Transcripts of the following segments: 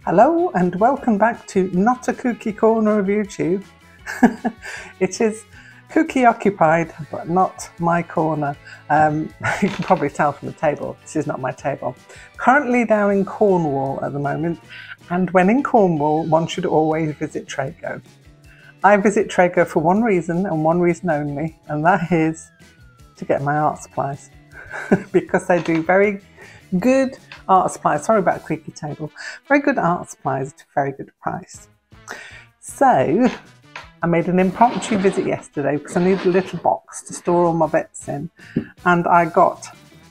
Hello and welcome back to Not a Kooky Corner of YouTube. It is Kooky occupied, but not my corner. You can probably tell from the table, this is not my table. Currently down in Cornwall at the moment, and when in Cornwall, one should always visit Trago. I visit Trago for one reason and one reason only, and that is to get my art supplies. Because they do very good art supplies, sorry about a creaky table, very good art supplies at a very good price. So I made an impromptu visit yesterday because I needed a little box to store all my bits in, and I got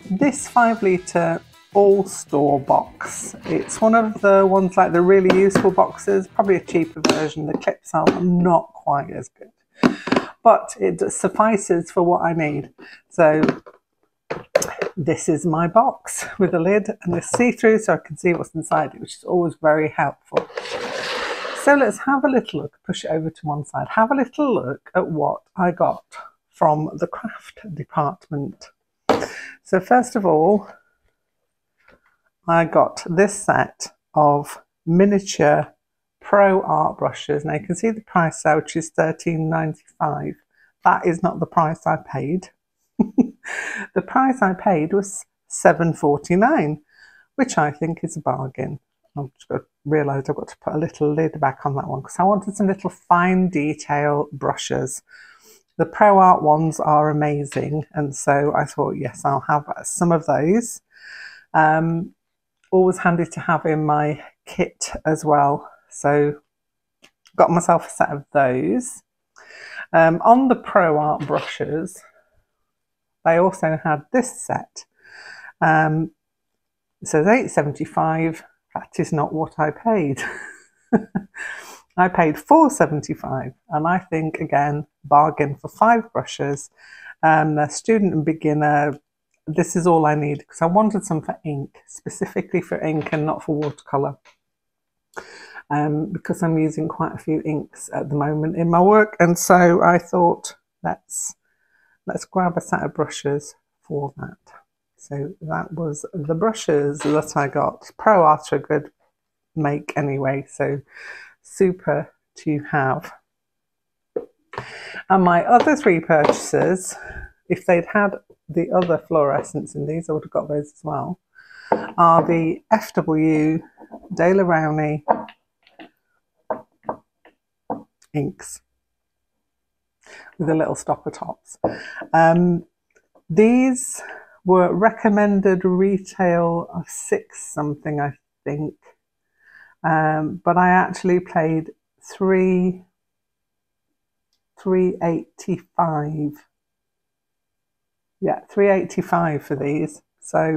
this 5-litre all-store box. It's one of the ones like the really useful boxes, probably a cheaper version. The clips are not quite as good, but it suffices for what I need. So this is my box with a lid, and it's see-through so I can see what's inside it, which is always very helpful. So let's have a little look, push it over to one side, have a little look at what I got from the craft department. So first of all, I got this set of miniature pro art brushes. Now you can see the price there, which is £13.95. That is not the price I paid. The price I paid was £7.49, which I think is a bargain. I've just realised I've got to put a little lid back on that one because I wanted some little fine detail brushes. The Pro Art ones are amazing, and so I thought, yes, I'll have some of those. Always handy to have in my kit as well. So got myself a set of those. On the Pro Art brushes, they also had this set. It says £8.75. That is not what I paid. I paid £4.75, and I think, again, bargain for 5 brushes. They're student and beginner. This is all I need because I wanted some for ink, specifically for ink and not for watercolour. Because I'm using quite a few inks at the moment in my work, and so I thought, let's grab a set of brushes for that. So that was the brushes that I got. Pro Art are a good make anyway, so super to have. And my other 3 purchases, if they'd had the other fluorescents in these, I would have got those as well, are the FW Daler Rowney inks with the little stopper tops. These were recommended retail of £6 something, I think, but I actually paid £3.85. Yeah, £3.85 for these. So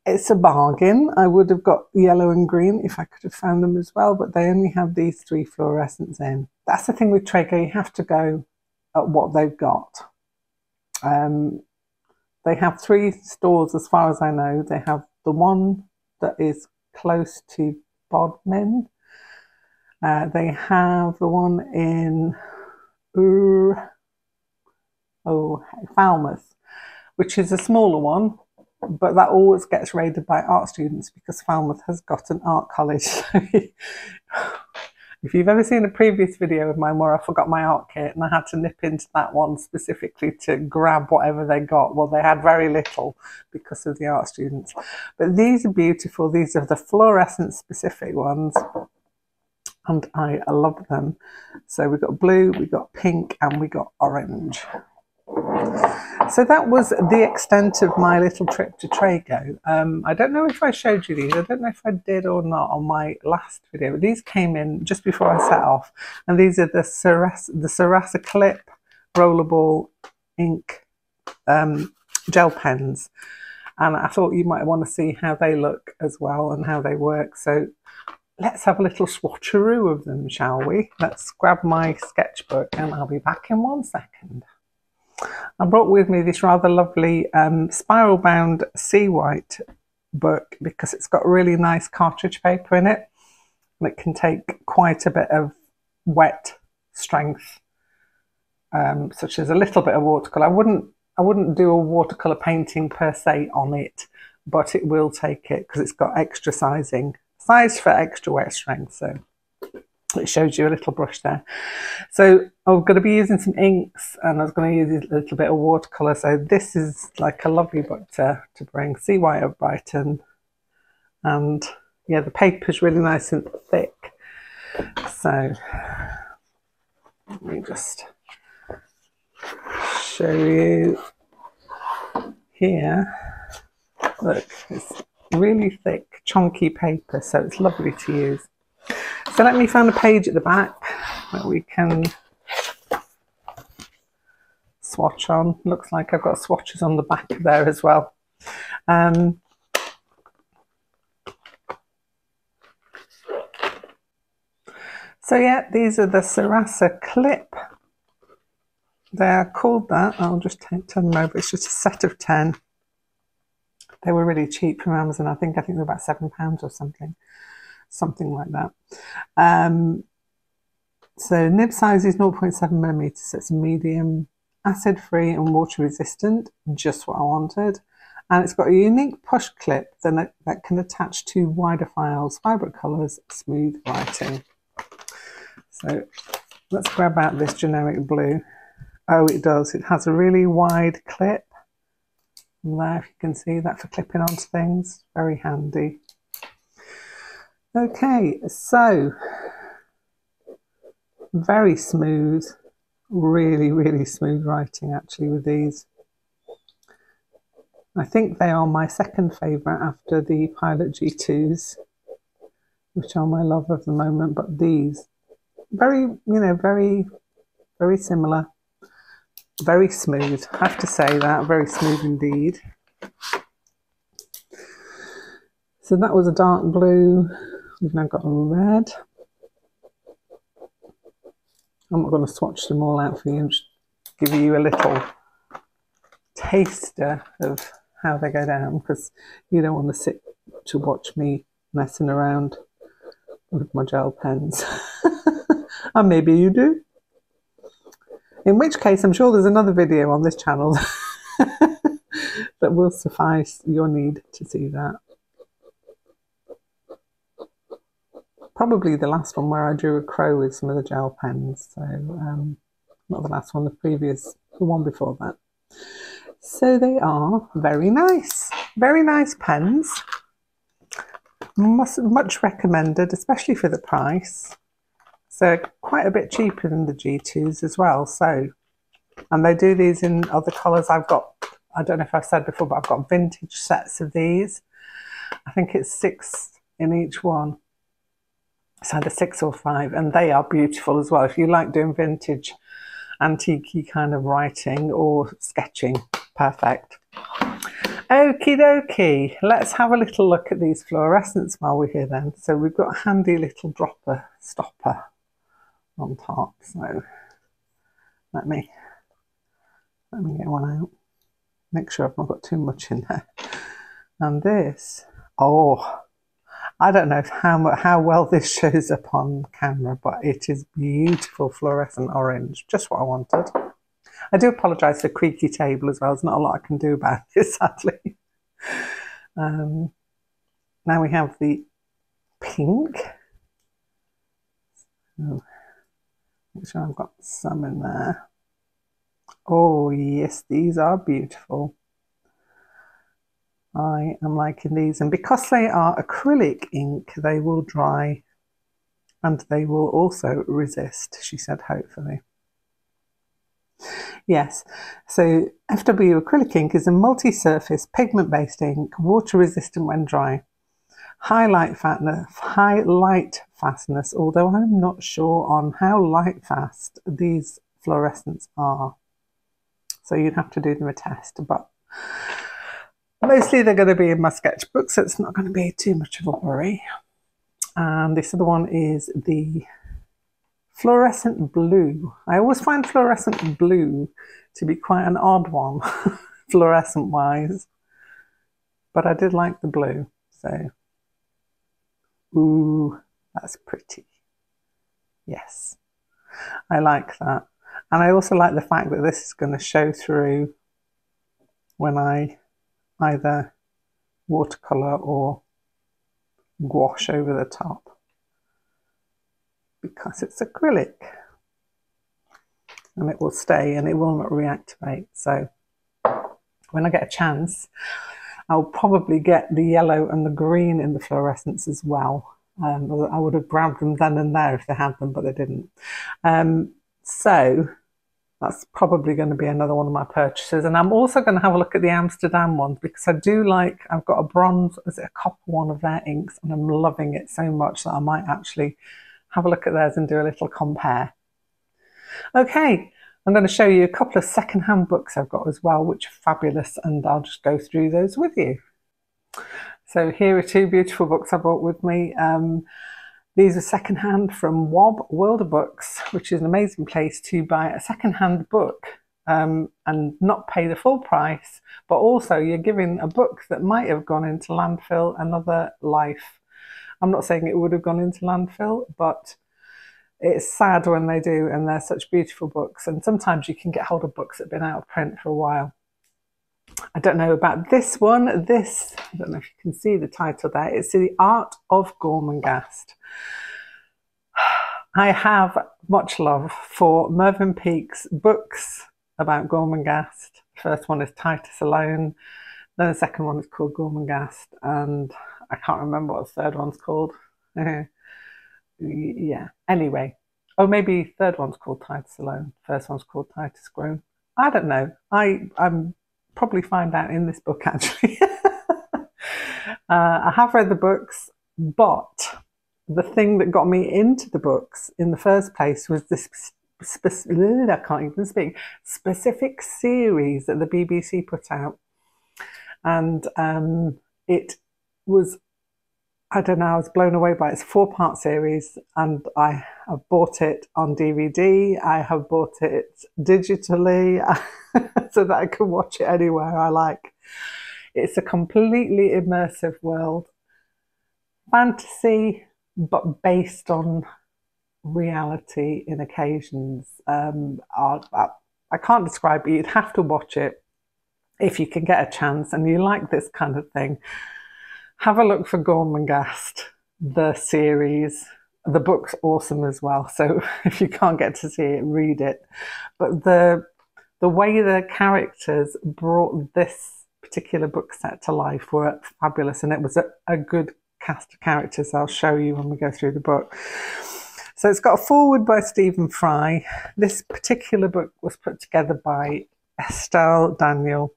it's a bargain. I would have got yellow and green if I could have found them as well, but they only have these 3 fluorescents in. That's the thing with Trago, you have to go at what they've got. They have 3 stores as far as I know. They have the one that is close to Bodmin. They have the one in Falmouth, which is a smaller one, but that always gets raided by art students because Falmouth has got an art college. If you've ever seen a previous video of mine where I forgot my art kit and I had to nip into that one specifically to grab whatever they got, well, they had very little because of the art students. But these are beautiful. These are the fluorescent specific ones, and I love them. So we got blue, we got pink, and we got orange. So that was the extent of my little trip to Trago. I don't know if I showed you these. I don't know if I did or not on my last video. But these came in just before I set off, and these are the Sasa Clip rollable ink gel pens. And I thought you might want to see how they look as well and how they work. So let's have a little swatcheroo of them, shall we? Let's grab my sketchbook, and I'll be back in 1 second. I brought with me this rather lovely spiral bound sea white book because it's got really nice cartridge paper in it, and it can take quite a bit of wet strength, such as a little bit of watercolour. I wouldn't do a watercolour painting per se on it, but it will take it because it's got extra sizing. size for extra wet strength, so it shows you a little brush there. So I'm going to be using some inks, and I was going to use a little bit of watercolour. So this is like a lovely book to bring. See why of Brighton. And yeah, the paper's really nice and thick. So let me just show you here. Look, it's really thick, chunky paper, so it's lovely to use. So let me find a page at the back that we can swatch on. Looks like I've got swatches on the back there as well. So yeah, these are the Sasa clip. They are called that. I'll just turn them over. It's just a set of 10. They were really cheap from Amazon. I think they're about £7 or something like that. So nib size is 0.7mm, so it's medium, acid free and water resistant, just what I wanted. And it's got a unique push clip that can attach to wider files, vibrant colours, smooth writing. So let's grab out this generic blue. Oh, it does. It has a really wide clip. There, if you can see that, for clipping onto things. Very handy. Okay, so very smooth, really, really smooth writing actually with these. I think they are my second favourite after the Pilot G2s, which are my love of the moment, but these, very similar. Very smooth, I have to say that, very smooth indeed. So that was a dark blue. We've now got a red. I'm not going to swatch them all out for you, I'm just giving you a little taster of how they go down, because you don't want to sit to watch me messing around with my gel pens. And maybe you do. In which case, I'm sure there's another video on this channel that will suffice your need to see that. Probably the last one where I drew a crow with some of the gel pens. So, not the last one, the one before that. So they are very nice pens. Much recommended, especially for the price. So quite a bit cheaper than the G2s as well. So, and they do these in other colours. I've got, I don't know if I've said before, but I've got vintage sets of these. I think it's 6 in each one. It's either 6 or 5, and they are beautiful as well. If you like doing vintage, antique kind of writing or sketching, perfect. Okie dokie, let's have a little look at these fluorescents while we're here then. So we've got a handy little dropper stopper on top, so let me get one out, make sure I've not got too much in there. And this, oh, I don't know how well this shows up on camera, but it is beautiful fluorescent orange, just what I wanted. I do apologise for the creaky table as well, there's not a lot I can do about it, sadly. Now we have the pink. So, make sure I've got some in there. Oh yes, these are beautiful. I am liking these, and because they are acrylic ink, they will dry and they will also resist, she said, hopefully. Yes, so FW acrylic ink is a multi-surface pigment-based ink, water-resistant when dry. High light fastness, although I'm not sure on how light fast these fluorescents are. So you'd have to do them a test, but mostly they're going to be in my sketchbook, so it's not going to be too much of a worry. And this other one is the fluorescent blue. I always find fluorescent blue to be quite an odd one, fluorescent wise, but I did like the blue, so ooh, that's pretty. Yes, I like that. And I also like the fact that this is going to show through when I either watercolour or gouache over the top because it's acrylic and it will stay and it will not reactivate. So when I get a chance, I'll probably get the yellow and the green in the fluorescence as well. I would have grabbed them then and there if they had them, but they didn't. So that's probably going to be another one of my purchases. And I'm also going to have a look at the Amsterdam ones because I do like, I've got a bronze, is it a copper one of their inks, and I'm loving it so much that I might actually have a look at theirs and do a little compare. Okay, I'm going to show you a couple of second-hand books I've got as well, which are fabulous, and I'll just go through those with you. So here are two beautiful books I brought with me. These are second-hand from WOB, World of Books, which is an amazing place to buy a second-hand book and not pay the full price, but also you're giving a book that might have gone into landfill another life. I'm not saying it would have gone into landfill, but it's sad when they do, and they're such beautiful books. And sometimes you can get hold of books that have been out of print for a while. I don't know about this one. I don't know if you can see the title there. It's The Art of Gormenghasf. I have much love for Mervyn Peake's books about Gormenghasf. The first one is Titus Alone. Then the second one is called Gormenghasf. And I can't remember what the third one's called. Yeah, anyway. Oh, maybe the third one's called Titus Alone. First one's called Titus Grown. I don't know. I'm probably find out in this book, actually. I have read the books, but the thing that got me into the books in the first place was this I can't even speak, specific series that the BBC put out. And it was, I don't know, I was blown away by it. It's a 4-part series, and I have bought it on DVD. I have bought it digitally so that I can watch it anywhere I like. It's a completely immersive world. Fantasy, but based on reality in occasions. I can't describe it. You'd have to watch it if you can get a chance and you like this kind of thing. Have a look for Gormenghasf, the series. The book's awesome as well, so if you can't get to see it, read it. But the way the characters brought this particular book set to life were fabulous, and it was a good cast of characters I'll show you when we go through the book. So it's got a foreword by Stephen Fry. This particular book was put together by Estelle Daniel.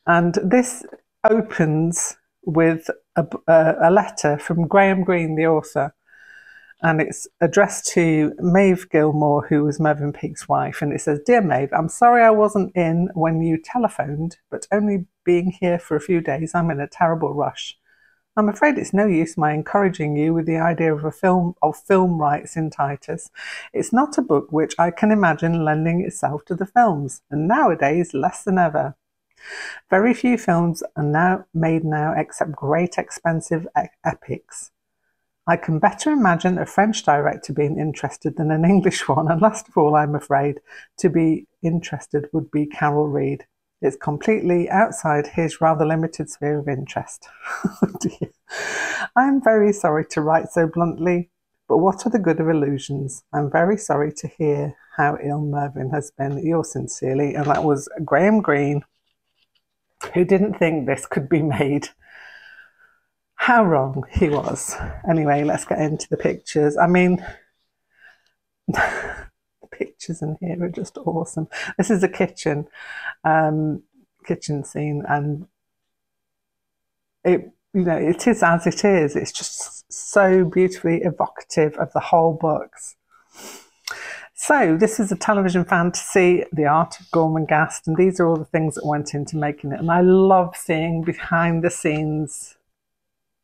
And this opens with a letter from Graham Greene, the author, and it's addressed to Maeve Gilmore, who was Mervyn Peake's wife, and it says, "Dear Maeve, I'm sorry I wasn't in when you telephoned, but only being here for a few days, I'm in a terrible rush. I'm afraid it's no use my encouraging you with the idea of film rights in Titus. It's not a book which I can imagine lending itself to the films, and nowadays less than ever. Very few films are made now except great expensive epics. I can better imagine a French director being interested than an English one, and last of all, I'm afraid, to be interested would be Carol Reed. It's completely outside his rather limited sphere of interest." Oh dear. I'm very sorry to write so bluntly, but what are the good of illusions? I'm very sorry to hear how ill Mervyn has been. Yours sincerely. And that was Graham Greene, who didn't think this could be made. How wrong he was. Anyway, let's get into the pictures. I mean, the pictures in here are just awesome. This is a kitchen scene, and it is as it is. It's just so beautifully evocative of the whole books. So this is a television fantasy, The Art of Gormenghasf, and these are all the things that went into making it. And I love seeing behind the scenes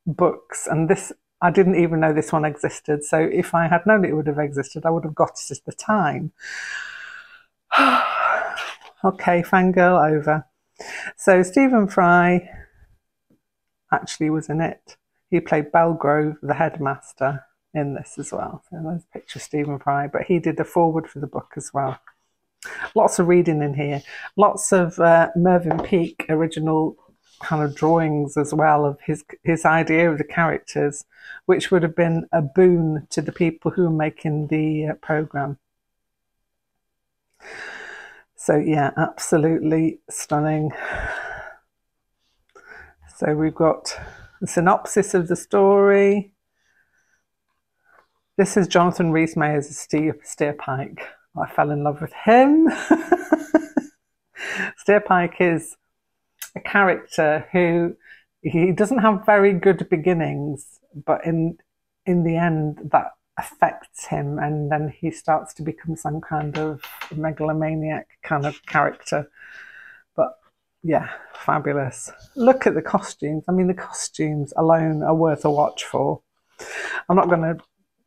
books, and this, I didn't even know this one existed, so if I had known it would have existed, I would have got it at the time. Okay, fangirl over. So Stephen Fry actually was in it. He played Belgrove, the headmaster, in this as well. So there's a picture of Stephen Fry, but he did the foreword for the book as well. Lots of reading in here. Lots of Mervyn Peake original kind of drawings as well of his idea of the characters, which would have been a boon to the people who were making the program. So yeah, absolutely stunning. So we've got the synopsis of the story. This is Jonathan Rhys-May as a Steerpike. I fell in love with him. Steerpike is a character who he doesn't have very good beginnings, but in the end that affects him, and then he starts to become some kind of megalomaniac kind of character. But yeah, fabulous. Look at the costumes. I mean, the costumes alone are worth a watch for. I'm not going to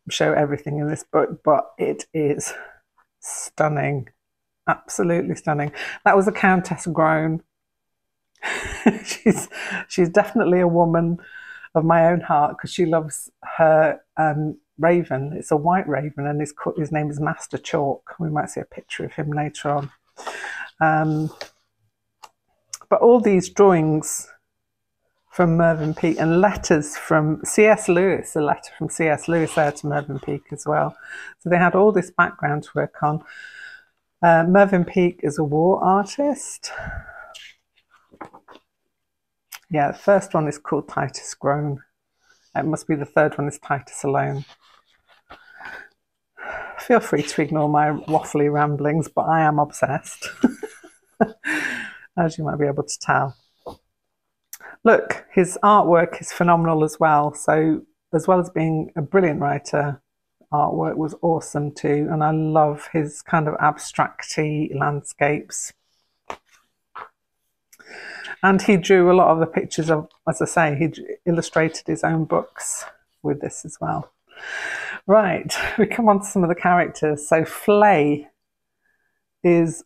show everything in this book, but it is stunning. Absolutely stunning. That was a Countess grown. she's definitely a woman of my own heart, because she loves her raven. It's a white raven, and his name is Master Chalk. We might see a picture of him later on. But all these drawings from Mervyn Peake and letters from C.S. Lewis, a letter from C.S. Lewis there to Mervyn Peake as well. So they had all this background to work on. Mervyn Peake is a war artist. Yeah, the first one is called Titus Grown. It must be the third one is Titus Alone. Feel free to ignore my waffly ramblings, but I am obsessed, as you might be able to tell. Look, his artwork is phenomenal as well. So as well as being a brilliant writer, artwork was awesome too. And I love his kind of abstract-y landscapes. And he drew a lot of the pictures of, as I say, he illustrated his own books with this as well. Right, we come on to some of the characters. So Flay is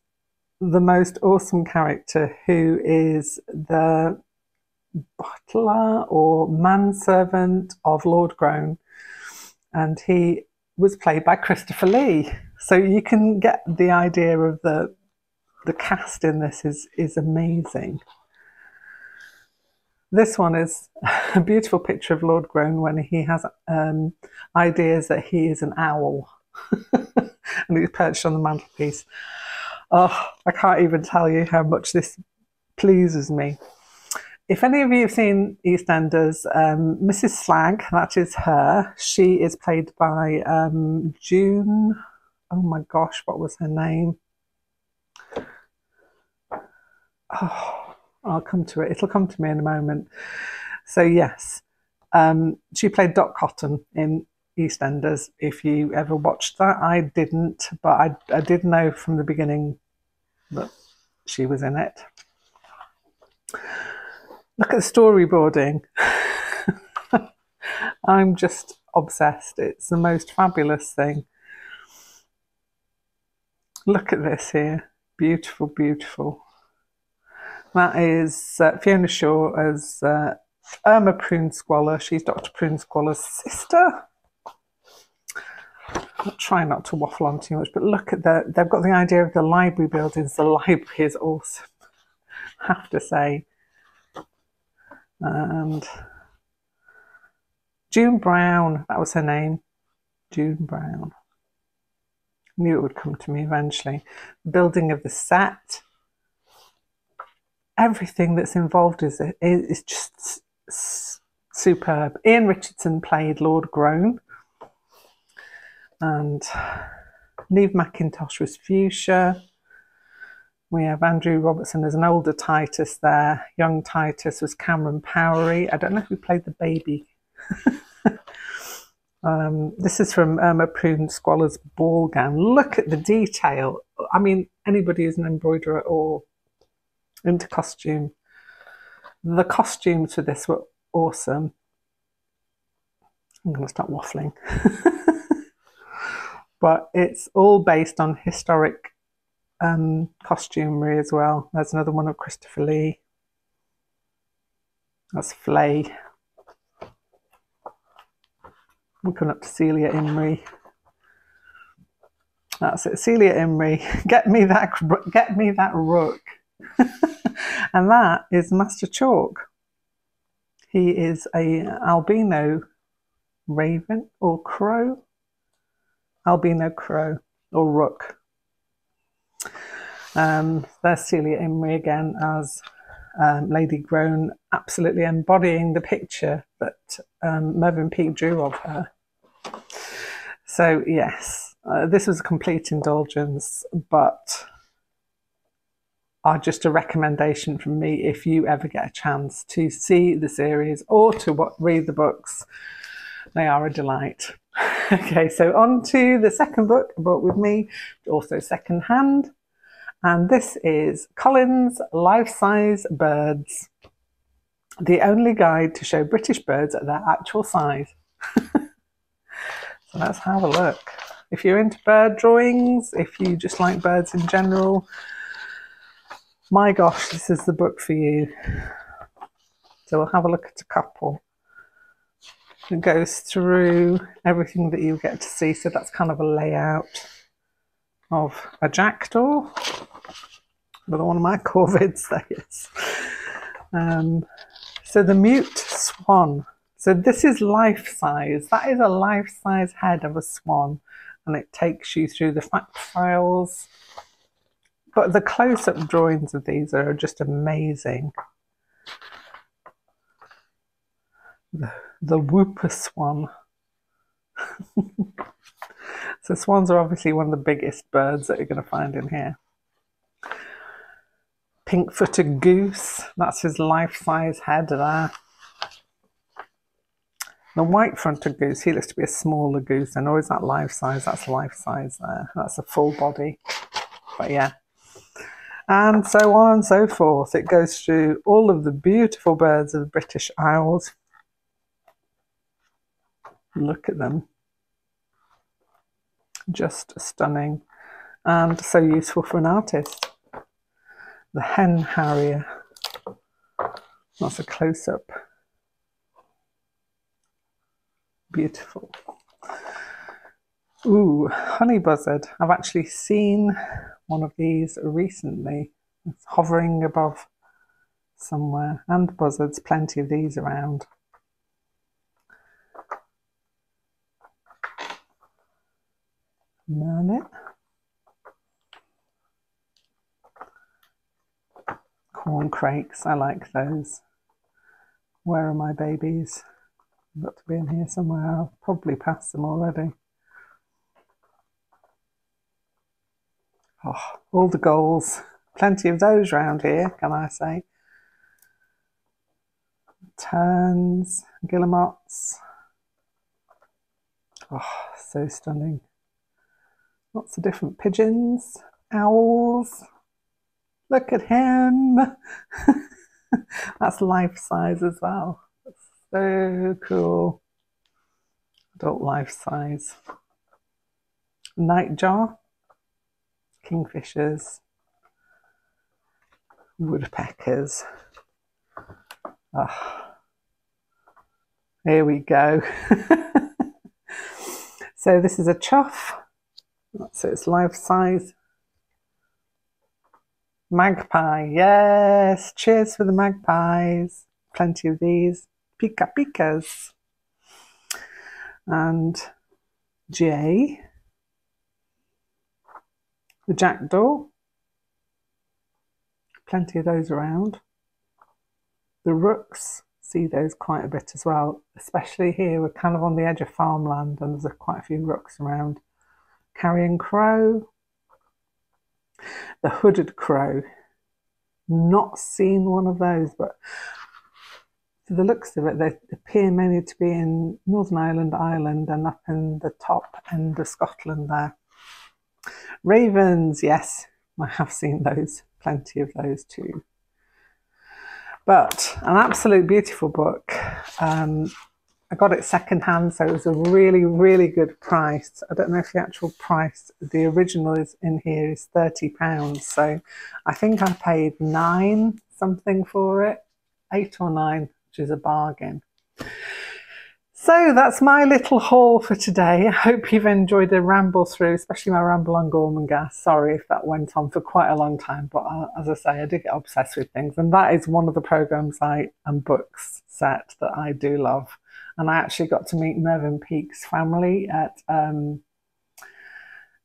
the most awesome character, who is the butler or manservant of Lord Groan, and he was played by Christopher Lee. So you can get the idea of the cast in this is amazing. This one is a beautiful picture of Lord Groan when he has ideas that he is an owl and he's perched on the mantelpiece. Oh, I can't even tell you how much this pleases me. If any of you have seen EastEnders, Mrs. Slag, that is her. She is played by June. Oh my gosh, what was her name? Oh, I'll come to it. It'll come to me in a moment. So yes, she played Dot Cotton in EastEnders. If you ever watched that, I didn't, but I did know from the beginning that she was in it. Look at the storyboarding. I'm just obsessed. It's the most fabulous thing. Look at this here. Beautiful, beautiful. That is Fiona Shaw as Irma Prunesqualler. She's Dr. Prunesqualler's sister. I'll try not to waffle on too much, but look at they've got the idea of the library buildings. The library is awesome, I have to say. And June Brown, that was her name. June Brown. Knew it would come to me eventually. Building of the set. Everything that's involved is just superb. Ian Richardson played Lord Groan. And Neve McIntosh was Fuchsia. We have Andrew Robertson as an older Titus there. Young Titus was Cameron Powery. I don't know who played the baby. This is from Irma Prunesqualler's ball gown. Look at the detail. I mean, anybody who's an embroiderer or into costume. The costumes for this were awesome. I'm going to start waffling. But it's all based on historic costumery as well. There's another one of Christopher Lee. That's Flay. We're coming up to Celia Imrie. That's it, Celia Imrie. Get me that rook. And that is Master Chalk. He is a albino raven or crow, albino crow or rook. There's Celia Imrie again as Lady Groan, absolutely embodying the picture that Mervyn Peake drew of her. So yes, this was a complete indulgence, but are just a recommendation from me if you ever get a chance to see the series or to read the books. They are a delight. Okay, so on to the second book I brought with me, also second hand, and this is Collins' Life-Size Birds, the only guide to show British birds at their actual size. So let's have a look. If you're into bird drawings, if you just like birds in general, my gosh, this is the book for you. So we'll have a look at a couple. It goes through everything that you get to see. So that's kind of a layout of a jackdaw. Another one of my corvids, there is. So the mute swan. So this is life size. That is a life size head of a swan. And it takes you through the fact files. But the close-up drawings of these are just amazing. The whooper swan. So swans are obviously one of the biggest birds that you're going to find in here. Pink-footed goose. That's his life-size head there. The white-fronted goose, he looks to be a smaller goose. And or is that life-size? That's life-size there. That's a full body. But yeah. And so on and so forth. It goes through all of the beautiful birds of the British Isles. Look at them. Just stunning. And so useful for an artist. The hen harrier. That's a close-up. Beautiful. Ooh, honey buzzard. I've actually seen one of these recently. It's hovering above somewhere. And buzzards, plenty of these around. Merlet. Corn crakes, I like those. Where are my babies? I've got to be in here somewhere. I'll probably pass them already. Oh, all the gulls. Plenty of those round here, can I say. Terns, guillemots. Oh, so stunning. Lots of different pigeons, owls. Look at him. That's life size as well. That's so cool. Adult life size. Nightjar, kingfishers, woodpeckers. Oh, here we go. So this is a chuff. So it's life size. Magpie, yes. Cheers for the magpies. Plenty of these. Pika pikas. And Jay. The jackdaw. Plenty of those around. The rooks. See those quite a bit as well. Especially here, we're kind of on the edge of farmland and there's quite a few rooks around. Carrion crow. The hooded crow. Not seen one of those, but for the looks of it, they appear mainly to be in Northern Ireland and up in the top end of Scotland there. Ravens, yes, I have seen those. Plenty of those too. But an absolute beautiful book. I got it second hand, so it was a really, really good price. I don't know if the actual price, the original is in here is £30. So I think I paid £9 something for it, 8 or 9, which is a bargain. So that's my little haul for today. I hope you've enjoyed the ramble through, especially my ramble on Gormenghasf. Sorry if that went on for quite a long time, but as I say, I do get obsessed with things, and that is one of the programs and books set that I do love. And I actually got to meet Mervyn Peake's family at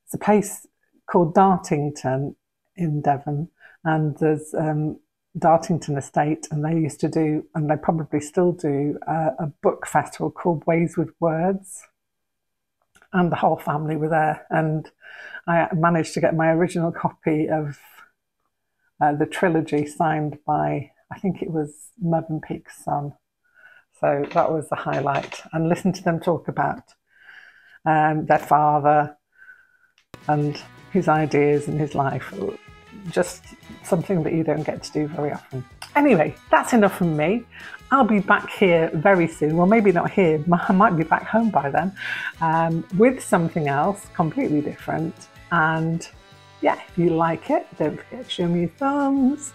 it's a place called Dartington in Devon, and there's Dartington Estate, and they used to do, and they probably still do, a book festival called Ways with Words, and the whole family were there, and I managed to get my original copy of the trilogy signed by, I think it was Mervyn Peake's son, so that was the highlight, and listen to them talk about their father and his ideas and his life. Just something that you don't get to do very often. Anyway, that's enough from me. I'll be back here very soon. Well, maybe not here. I might be back home by then with something else completely different. And yeah, if you like it, don't forget to show me your thumbs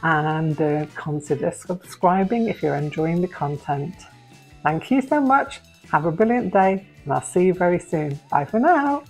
and consider subscribing if you're enjoying the content. Thank you so much. Have a brilliant day, and I'll see you very soon. Bye for now.